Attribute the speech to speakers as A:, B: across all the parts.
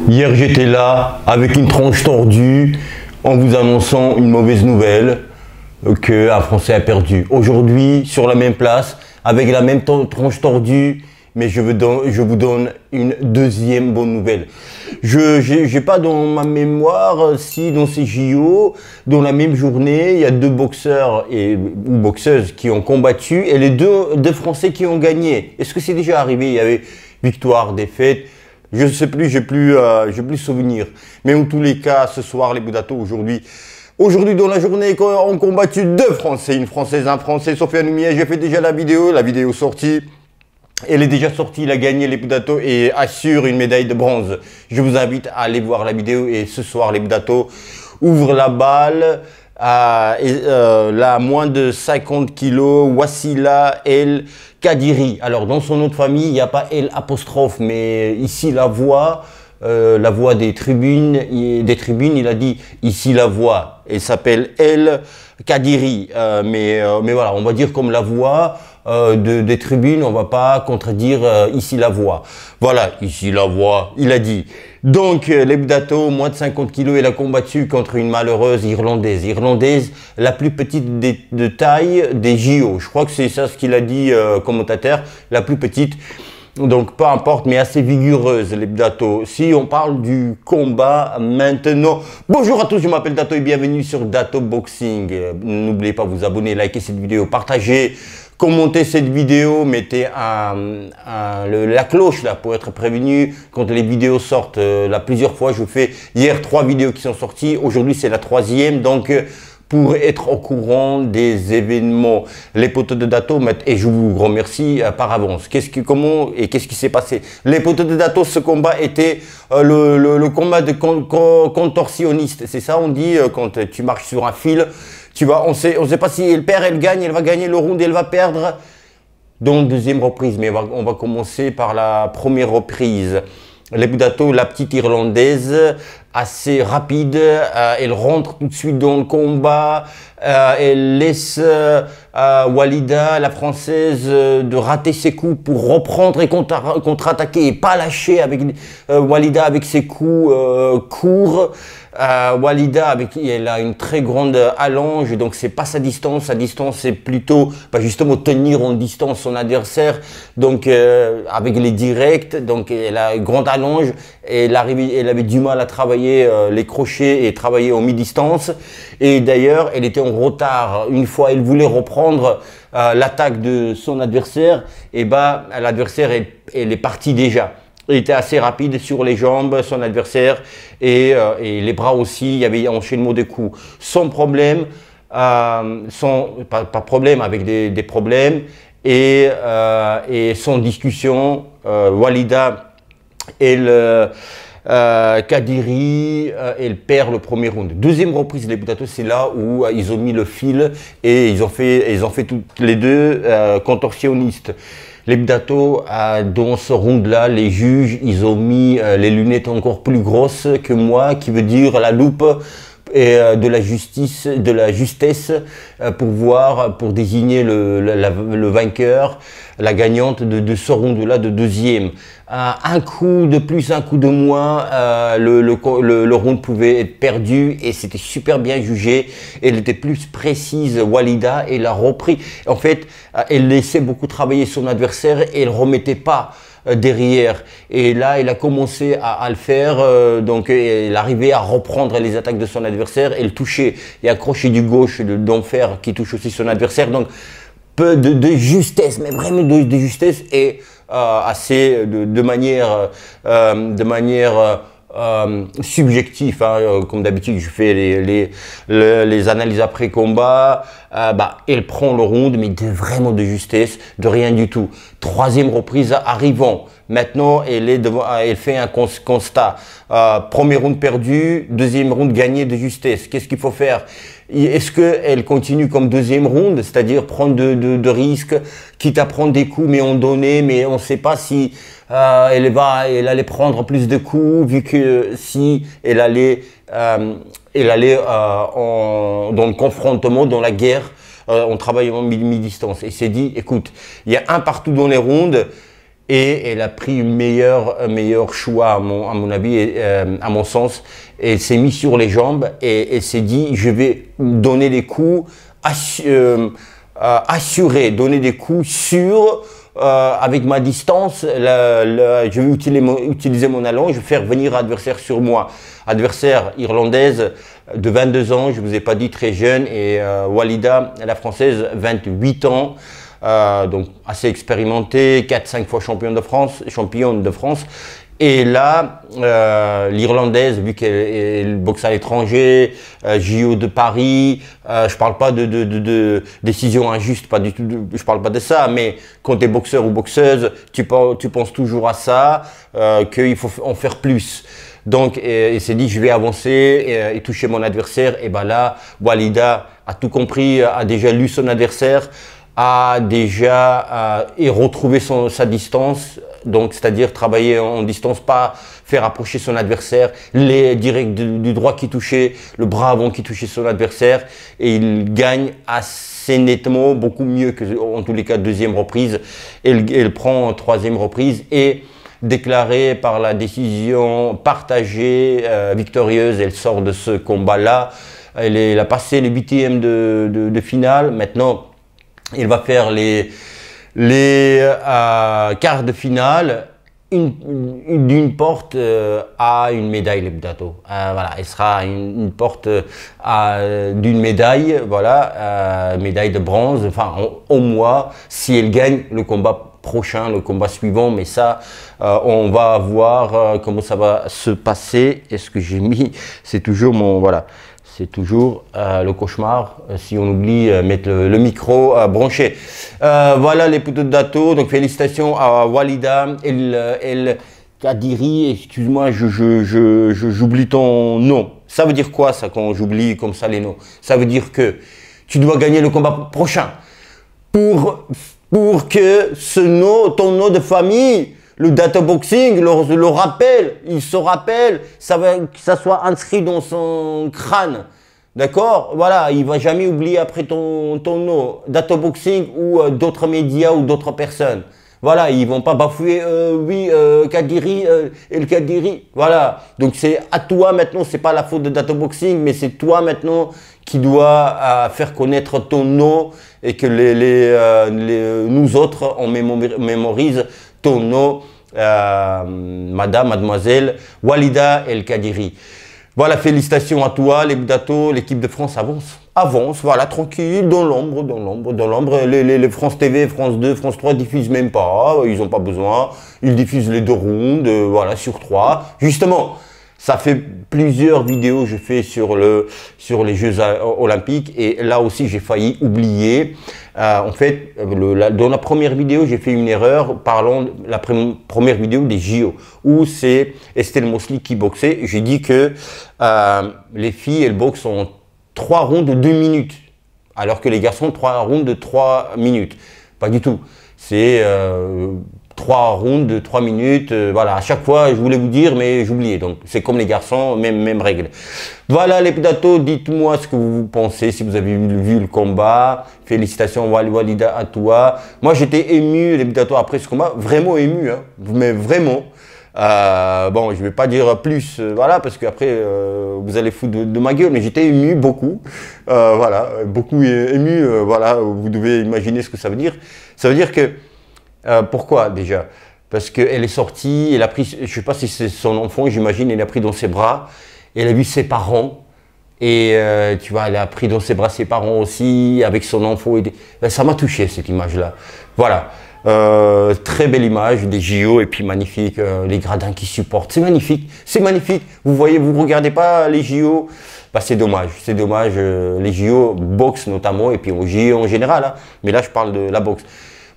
A: Hier, j'étais là avec une tronche tordue en vous annonçant une mauvaise nouvelle qu'un Français a perdu. Aujourd'hui, sur la même place, avec la même tronche tordue, mais je vous donne une deuxième bonne nouvelle. Je n'ai pas dans ma mémoire si dans ces JO, dans la même journée, il y a deux boxeurs ou boxeuses qui ont combattu et les deux Français qui ont gagné. Est-ce que c'est déjà arrivé? Il y avait victoire, défaite. Je ne sais plus, j'ai plus souvenir. Mais en tous les cas, ce soir, les Boudato, aujourd'hui dans la journée, ont combattu deux Français, une Française, un Français, Sofiane Oumier. J'ai fait déjà la vidéo sortie. Elle est déjà sortie, il a gagné les Boudato et assure une médaille de bronze. Je vous invite à aller voir la vidéo et ce soir, les Boudato ouvrent la balle à moins de 50 kilos, Wassila El Kadiri. Alors, dans son nom de famille, il n'y a pas El apostrophe, mais ici, la voix des tribunes, il a dit ici la voix. Elle s'appelle El Kadiri, mais voilà, on va dire comme la voix des tribunes, on va pas contredire ici la voix. Voilà, ici la voix, il a dit. Donc, les Boudato, moins de 50 kilos, elle a combattu contre une malheureuse Irlandaise, la plus petite de taille des JO. Je crois que c'est ça ce qu'il a dit, commentateur, la plus petite. Donc, peu importe, mais assez vigoureuse, les Boudato. Si on parle du combat maintenant. Bonjour à tous, je m'appelle Dato et bienvenue sur Dato Boxing. N'oubliez pas de vous abonner, liker cette vidéo, partager, commentez cette vidéo, mettez la cloche là pour être prévenu quand les vidéos sortent. Là, plusieurs fois, je vous fais hier 3 vidéos qui sont sorties. Aujourd'hui, c'est la 3e. Donc, pour être au courant des événements, les potos de Dato, et je vous remercie par avance. Qu'est-ce qui s'est passé? Les potos de Dato, ce combat était le combat de contorsionniste. C'est ça on dit quand tu marches sur un fil. On sait pas si elle perd, elle gagne, elle va gagner le round, elle va perdre. Donc deuxième reprise, mais on va commencer par la première reprise. Les Boudato, la petite Irlandaise, assez rapide, elle rentre tout de suite dans le combat, elle laisse Walida, la Française, de rater ses coups pour reprendre et contre-attaquer et pas lâcher avec Walida avec ses coups courts. Walida, elle a une très grande allonge, donc c'est pas sa distance c'est plutôt justement tenir en distance son adversaire, donc avec les directs, donc elle a une grande allonge et elle avait du mal à travailler les crochets et travailler en mi-distance, et d'ailleurs elle était en retard. Une fois elle voulait reprendre l'attaque de son adversaire, et l'adversaire elle est partie déjà. Il était assez rapide sur les jambes, son adversaire, et les bras aussi, il y avait un enchaînement de coups. Sans problème, pas problème, avec des problèmes, et sans discussion, Walida et Kadiri, elle perd le premier round. Deuxième reprise, les Boudato, c'est là où ils ont mis le fil et ils ont fait toutes les deux contorsionnistes. Les Boudato, dans ce round-là, les juges, ils ont mis les lunettes encore plus grosses que moi, qui veut dire la loupe et de la justesse pour désigner le vainqueur, la gagnante de ce round-là de deuxième. Un coup de plus, un coup de moins, le round pouvait être perdu et c'était super bien jugé. Elle était plus précise, Walida, et elle a repris. En fait, elle laissait beaucoup travailler son adversaire et elle remettait pas derrière. Et là, elle a commencé à le faire, donc elle arrivait à reprendre les attaques de son adversaire. Elle touchait et accrochait du gauche d'enfer qui touche aussi son adversaire. Donc, peu de justesse, mais vraiment de justesse et assez de manière subjective, hein, comme d'habitude je fais les analyses après combat. Elle prend le round, mais vraiment de justesse, de rien du tout. Troisième reprise arrivant. Maintenant, elle fait un constat. Premier round perdu, deuxième round gagné de justesse. Qu'est-ce qu'il faut faire? Est-ce qu'elle continue comme deuxième round, c'est-à-dire prendre de risques, quitte à prendre des coups mais en donner, mais on ne sait pas si elle allait prendre plus de coups, vu que si elle allait dans le confrontement, dans la guerre, on travaille en mi-distance. Et s'est dit, écoute, il y a un partout dans les rounds, et elle a pris un meilleur choix à mon avis, et, à mon sens. Elle s'est mise sur les jambes et elle s'est dit, je vais donner des coups assurés, donner des coups sûrs. Avec ma distance, je vais utiliser mon allonge, je vais faire venir l'adversaire sur moi. Adversaire irlandaise de 22 ans, je ne vous ai pas dit très jeune, et Walida, la française, 28 ans, donc assez expérimentée, 4-5 fois championne de France. Et là, l'Irlandaise, vu qu'elle boxe à l'étranger, JO de Paris, je parle pas de décision injuste, pas du tout, je parle pas de ça, mais quand tu es boxeur ou boxeuse, tu penses toujours à ça, qu'il faut en faire plus. Donc, il s'est dit, je vais avancer et toucher mon adversaire. Et ben là, Walida a tout compris, a déjà lu son adversaire, a déjà et retrouvé sa distance. Donc, c'est-à-dire travailler en distance, pas faire approcher son adversaire, les directs du droit qui touchait, le bras avant qui touchait son adversaire, et il gagne assez nettement, beaucoup mieux que, en tous les cas, deuxième reprise. Elle prend troisième reprise et déclarée par la décision partagée, victorieuse. Elle sort de ce combat-là. Elle a passé les huitièmes de finale. Maintenant, elle va faire les quarts de finale, d'une porte à une médaille, le Lebdato. Voilà, elle sera une porte d'une médaille, voilà, médaille de bronze, enfin au moins si elle gagne le combat prochain, le combat suivant. Mais ça, on va voir comment ça va se passer. Et ce que j'ai mis, c'est toujours mon, voilà. C'est toujours le cauchemar si on oublie mettre le micro branché. Voilà les poteaux de Dato. Donc félicitations à Walida El Kadiri. Excuse-moi, j'oublie ton nom. Ça veut dire quoi ça quand j'oublie comme ça les noms? Ça veut dire que tu dois gagner le combat prochain pour que ton nom de famille, le data boxing, le rappelle, il se rappelle, que ça soit inscrit dans son crâne. D'accord? Voilà, il va jamais oublier après ton nom. Data boxing ou d'autres médias ou d'autres personnes. Voilà, ils vont pas bafouer, Kadiri, El Kadiri. Voilà, donc c'est à toi maintenant, c'est pas la faute de data boxing, mais c'est toi maintenant qui dois faire connaître ton nom et que nous autres, on mémorise ton nom, mademoiselle Walida El Kadiri. Voilà, félicitations à toi, les Dato, l'équipe de France avance, voilà, tranquille, dans l'ombre. Les France TV, France 2, France 3 diffusent même pas, ils n'ont pas besoin, ils diffusent les 2 rounds, voilà, sur 3. Justement, ça fait plusieurs vidéos que je fais sur les Jeux Olympiques, et là aussi j'ai failli oublier. En fait, dans la première vidéo, j'ai fait une erreur parlant de la première vidéo des JO, où c'est Estelle Mosley qui boxait. J'ai dit que les filles, elles boxent en 3 rounds de 2 minutes, alors que les garçons, 3 rounds de 3 minutes. Pas du tout. C'est 3 rounds de 3 minutes, voilà, à chaque fois je voulais vous dire mais j'oubliais, donc c'est comme les garçons, même règle. Voilà les Dato, dites-moi ce que vous pensez, si vous avez vu le combat, félicitations Walida à toi. Moi j'étais ému les Dato après ce combat, vraiment ému, hein, mais vraiment. Bon, je vais pas dire plus, voilà, parce qu'après vous allez foutre de ma gueule, mais j'étais ému beaucoup, voilà, beaucoup ému, voilà, vous devez imaginer ce que ça veut dire. Ça veut dire que pourquoi déjà? Parce qu'elle est sortie, elle a pris, je ne sais pas si c'est son enfant, j'imagine, elle a pris dans ses bras, elle a vu ses parents, et tu vois, elle a pris dans ses bras ses parents aussi, avec son enfant. Ça m'a touché cette image-là. Voilà, très belle image des JO, et puis magnifique, les gradins qui supportent, c'est magnifique, c'est magnifique. Vous voyez, vous ne regardez pas les JO, bah, c'est dommage, les JO, boxe notamment, et puis aux JO en général, hein, mais là je parle de la boxe.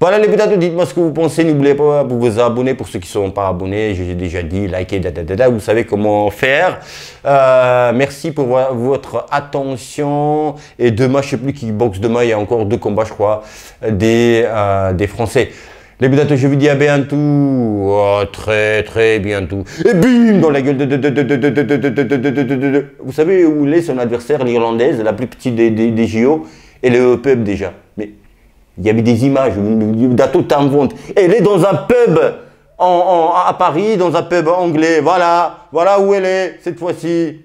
A: Voilà les Dato, dites-moi ce que vous pensez, n'oubliez pas de vous abonner pour ceux qui ne sont pas abonnés, j'ai déjà dit, likez, vous savez comment faire. Merci pour votre attention, et demain, je ne sais plus qui boxe demain, il y a encore 2 combats je crois, des Français. Les Dato, je vous dis à bientôt, oh, très bientôt, et bim, dans la gueule Vous savez où est son adversaire, l'Irlandaise, la plus petite des JO, elle est au pub déjà, mais Il y avait des images, Dato t'invente. Elle est dans un pub à Paris, dans un pub anglais. Voilà où elle est cette fois-ci.